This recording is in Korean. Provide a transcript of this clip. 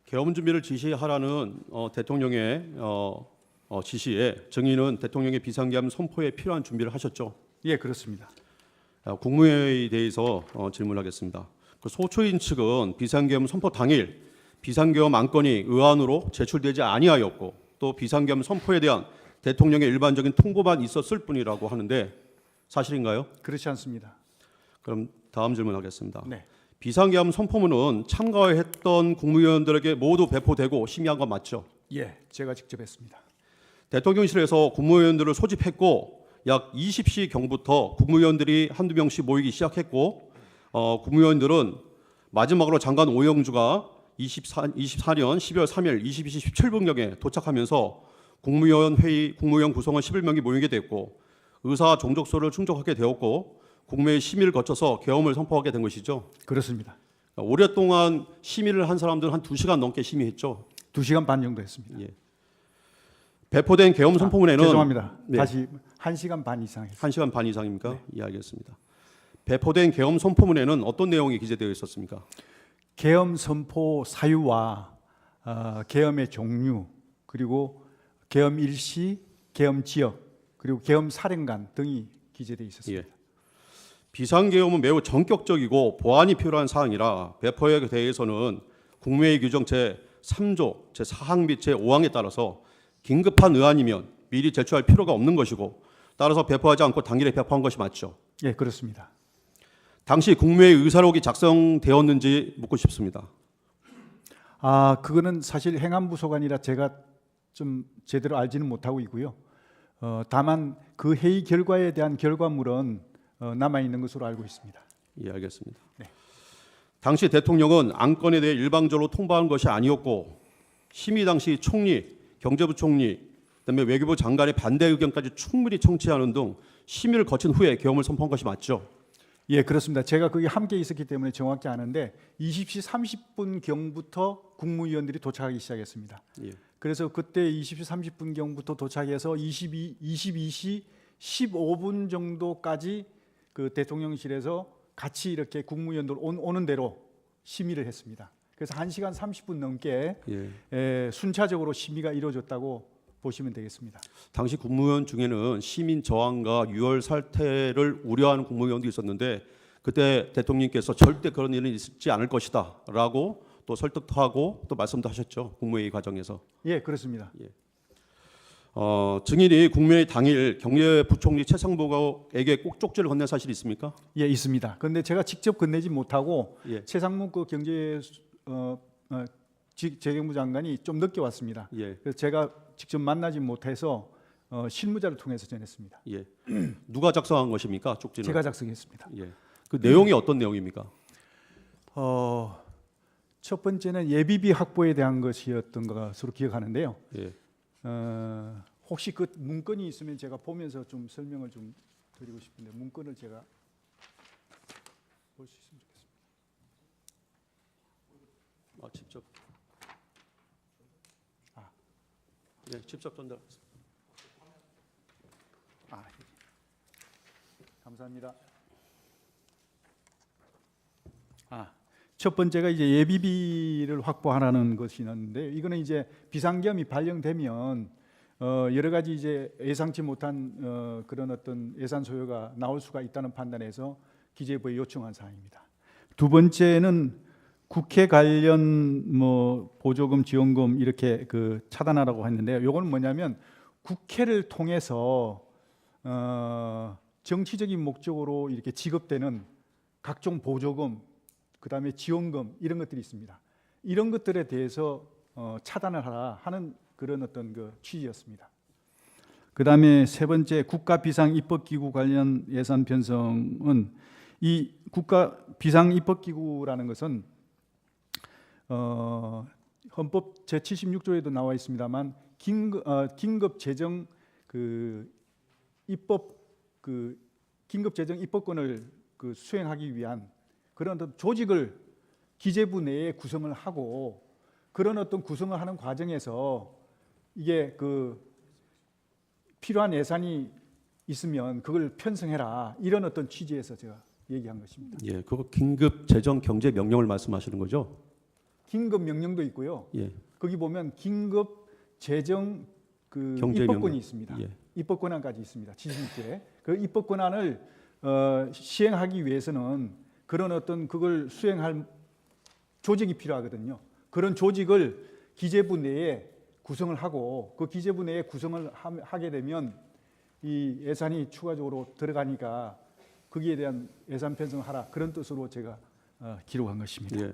계엄 준비를 지시하라는 대통령의 지시에 정의는 대통령의 비상계엄 선포에 필요한 준비를 하셨죠? 예, 그렇습니다. 국무회의에 대해서 질문하겠습니다. 그 소초인 측은 비상계엄 선포 당일 비상계엄 안건이 의안으로 제출되지 아니하였고 또 비상계엄 선포에 대한 대통령의 일반적인 통보만 있었을 뿐이라고 하는데 사실인가요? 그렇지 않습니다. 그럼 다음 질문하겠습니다. 네. 비상계엄 선포문은 참가했던 국무위원들에게 모두 배포되고 심의한 건 맞죠? 예, 제가 직접 했습니다. 대통령실에서 국무위원들을 소집했고 약 20시 경부터 국무위원들이 한두 명씩 모이기 시작했고 국무위원들은 마지막으로 장관 오영주가 24년 12월 3일 22시 17분경에 도착하면서 국무위원 구성원 11명이 모이게 됐고 의사 종족서를 충족하게 되었고 국무회의 심의를 거쳐서 계엄을 선포하게 된 것이죠. 그렇습니다. 오랫동안 심의를 한 사람들은 한 2시간 넘게 심의했죠. 2시간 반 정도 했습니다. 예. 배포된 계엄 선포문에는 죄송합니다. 네. 다시 1시간 반 이상 했습니다. 1시간 반 이상입니까? 네. 예, 알겠습니다. 배포된 계엄 선포문에는 어떤 내용이 기재되어 있었습니까? 계엄 선포 사유와 계엄의 종류, 그리고 계엄 일시, 계엄 지역, 그리고 계엄 사령관 등이 기재되어 있었습니다. 예. 비상계엄은 매우 전격적이고 보완이 필요한 사항이라 배포에 대해서는 국무회의 규정 제3조 제4항 및 제5항에 따라서 긴급한 의안이면 미리 제출할 필요가 없는 것이고 따라서 배포하지 않고 당일에 배포한 것이 맞죠. 예, 그렇습니다. 당시 국무회의 의사록이 작성되었는지 묻고 싶습니다. 그거는 사실 행안부소관이라 제가 좀 제대로 알지는 못하고 있고요. 다만 그 회의 결과에 대한 결과물은 남아 있는 것으로 알고 있습니다. 예, 알겠습니다. 네. 당시 대통령은 안건에 대해 일방적으로 통보한 것이 아니었고 심의 당시 총리, 경제부총리, 그다음에 외교부 장관의 반대 의견까지 충분히 청취하는 등 심의를 거친 후에 계엄을 선포한 것이 맞죠? 예, 그렇습니다. 제가 거기 함께 있었기 때문에 정확히 아는데 20시 30분 경부터 국무위원들이 도착하기 시작했습니다. 예. 그래서 그때 20시 30분 경부터 도착해서 22시 15분 정도까지 그 대통령실에서 같이 이렇게 국무위원들 오는 대로 심의를 했습니다. 그래서 1시간 30분 넘게 순차적으로 심의가 이루어졌다고 보시면 되겠습니다. 당시 국무위원 중에는 시민 저항과 유혈 사태를 우려하는 국무위원도 있었는데 그때 대통령께서 절대 그런 일은 있지 않을 것이다라고 또 설득도 하고 또 말씀도 하셨죠. 국무회의 과정에서. 예, 그렇습니다. 증인이 국무회의 당일 경제부총리 최상목에게 꼭 쪽지를 건넨 사실이 있습니까? 예, 있습니다. 그런데 제가 직접 건네지 못하고 예. 최상무 그 재경부 장관이 좀 늦게 왔습니다. 예. 그래서 제가 직접 만나지 못해서 실무자를 통해서 전했습니다. 예. 누가 작성한 것입니까? 쪽지는? 제가 작성했습니다. 예. 그 내용이 어떤 내용입니까? 첫 번째는 예비비 확보에 대한 것이었던 것으로 기억하는데요. 예. 혹시 그 문건이 있으면 제가 보면서 좀 설명을 좀 드리고 싶은데 문건을 제가 볼 수 있으면 좋겠습니다. 직접. 네, 직접 전달. 감사합니다. 첫 번째가 이제 예비비를 확보하라는 것이 있는데 이거는 이제 비상계엄이 발령되면 여러 가지 이제 예상치 못한 그런 어떤 예산 소요가 나올 수가 있다는 판단에서 기재부에 요청한 사항입니다. 두 번째는 국회 관련 보조금, 지원금 이렇게 차단하라고 했는데요. 이거는 뭐냐면 국회를 통해서 정치적인 목적으로 이렇게 지급되는 각종 보조금, 그다음에 지원금 이런 것들이 있습니다. 이런 것들에 대해서 차단을 하라 하는 그런 어떤 그 취지였습니다. 그다음에 세 번째 국가 비상 입법 기구 관련 예산 편성은 이 국가 비상 입법 기구라는 것은 헌법 제 76조에도 나와 있습니다만 긴급 재정 긴급 재정 입법권을 수행하기 위한 그런 어떤 조직을 기재부 내에 구성을 하고 그런 어떤 구성을 하는 과정에서 이게 필요한 예산이 있으면 그걸 편성해라 이런 어떤 취지에서 제가 얘기한 것입니다. 예, 그거 긴급 재정 경제 명령을 말씀하시는 거죠? 긴급 명령도 있고요. 예. 거기 보면 긴급 재정 그 경제 입법 권이 명령. 있습니다. 예. 입법 권한까지 있습니다. 지시일제. 그 입법 권한을 시행하기 위해서는 그런 어떤 그걸 수행할 조직이 필요하거든요. 그런 조직을 기재부 내에 구성을 하고 그 기재부 내에 구성을 하게 되면 이 예산이 추가적으로 들어가니까 거기에 대한 예산 편성을 하라 그런 뜻으로 제가 기록한 것입니다. 예.